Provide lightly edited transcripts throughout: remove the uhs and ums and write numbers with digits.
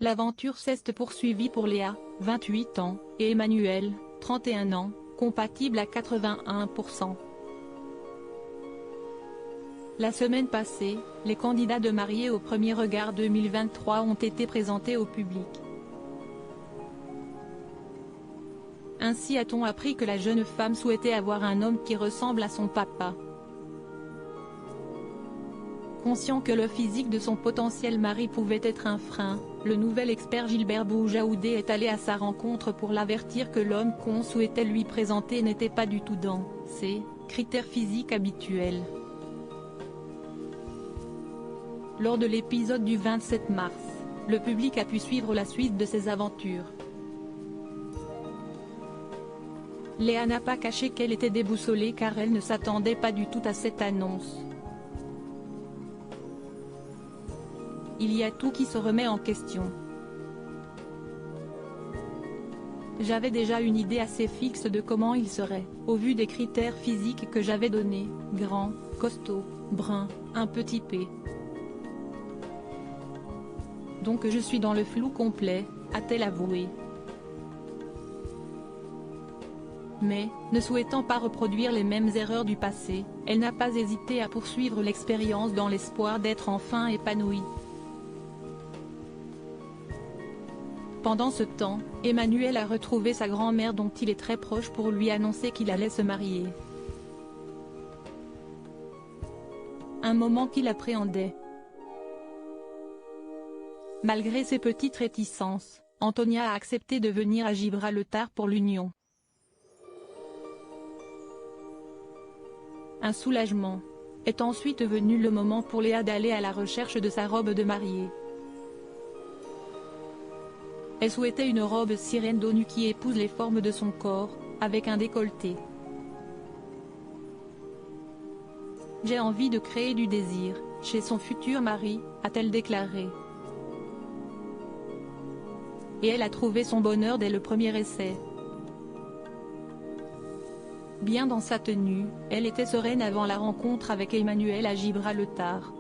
L'aventure s'est poursuivie pour Léa, 28 ans, et Emmanuel, 31 ans, compatibles à 81%. La semaine passée, les candidats de Mariés au premier regard 2023 ont été présentés au public. Ainsi a-t-on appris que la jeune femme souhaitait avoir un homme qui ressemble à son papa. Conscient que le physique de son potentiel mari pouvait être un frein, le nouvel expert Gilbert Boujaoudé est allé à sa rencontre pour l'avertir que l'homme qu'on souhaitait lui présenter n'était pas du tout dans ses critères physiques habituels. Lors de l'épisode du 27 mars, le public a pu suivre la suite de ses aventures. Léa n'a pas caché qu'elle était déboussolée car elle ne s'attendait pas du tout à cette annonce. Il y a tout qui se remet en question. J'avais déjà une idée assez fixe de comment il serait, au vu des critères physiques que j'avais donnés, grand, costaud, brun, un peu typé. Donc je suis dans le flou complet, a-t-elle avoué. Mais, ne souhaitant pas reproduire les mêmes erreurs du passé, elle n'a pas hésité à poursuivre l'expérience dans l'espoir d'être enfin épanouie. Pendant ce temps, Emmanuel a retrouvé sa grand-mère dont il est très proche pour lui annoncer qu'il allait se marier. Un moment qu'il appréhendait. Malgré ses petites réticences, Antonia a accepté de venir à Gibraltar pour l'union. Un soulagement. Est ensuite venu le moment pour Léa d'aller à la recherche de sa robe de mariée. Elle souhaitait une robe sirène d'eau nue qui épouse les formes de son corps, avec un décolleté. J'ai envie de créer du désir, chez son futur mari, a-t-elle déclaré. Et elle a trouvé son bonheur dès le premier essai. Bien dans sa tenue, elle était sereine avant la rencontre avec Emmanuel à Gibraltar.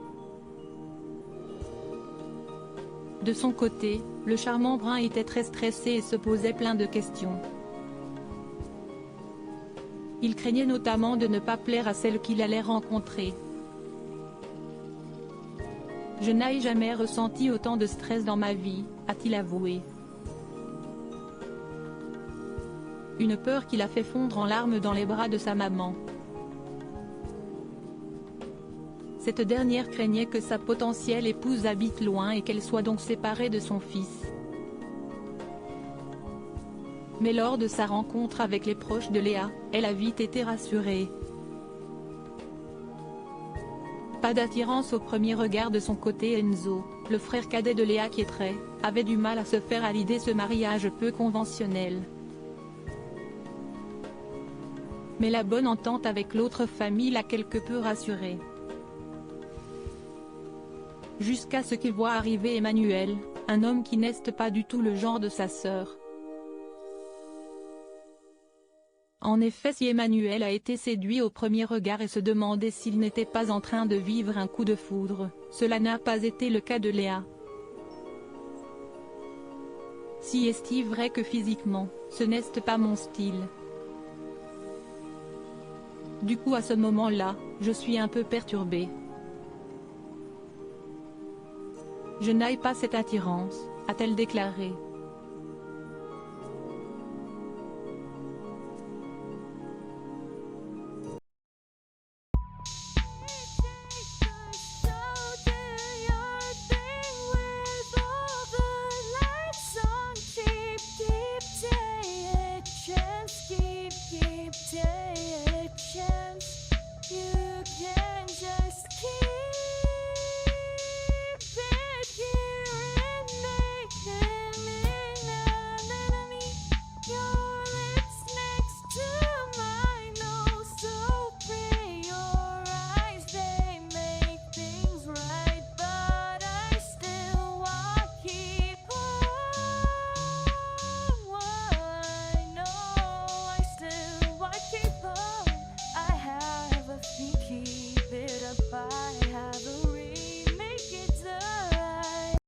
De son côté, le charmant brun était très stressé et se posait plein de questions. Il craignait notamment de ne pas plaire à celle qu'il allait rencontrer. Je n'ai jamais ressenti autant de stress dans ma vie, a-t-il avoué. Une peur qui l'a fait fondre en larmes dans les bras de sa maman. Cette dernière craignait que sa potentielle épouse habite loin et qu'elle soit donc séparée de son fils. Mais lors de sa rencontre avec les proches de Léa, elle a vite été rassurée. Pas d'attirance au premier regard de son côté. Enzo, le frère cadet de Léa qui est très, avait du mal à se faire à l'idée ce mariage peu conventionnel. Mais la bonne entente avec l'autre famille l'a quelque peu rassurée. Jusqu'à ce qu'il voit arriver Emmanuel, un homme qui n'est pas du tout le genre de sa sœur. En effet, si Emmanuel a été séduit au premier regard et se demandait s'il n'était pas en train de vivre un coup de foudre, cela n'a pas été le cas de Léa. Si est-il vrai que physiquement, ce n'est pas mon style. Du coup à ce moment-là, je suis un peu perturbée. Je n'ai pas cette attirance, a-t-elle déclaré. Keep it apart.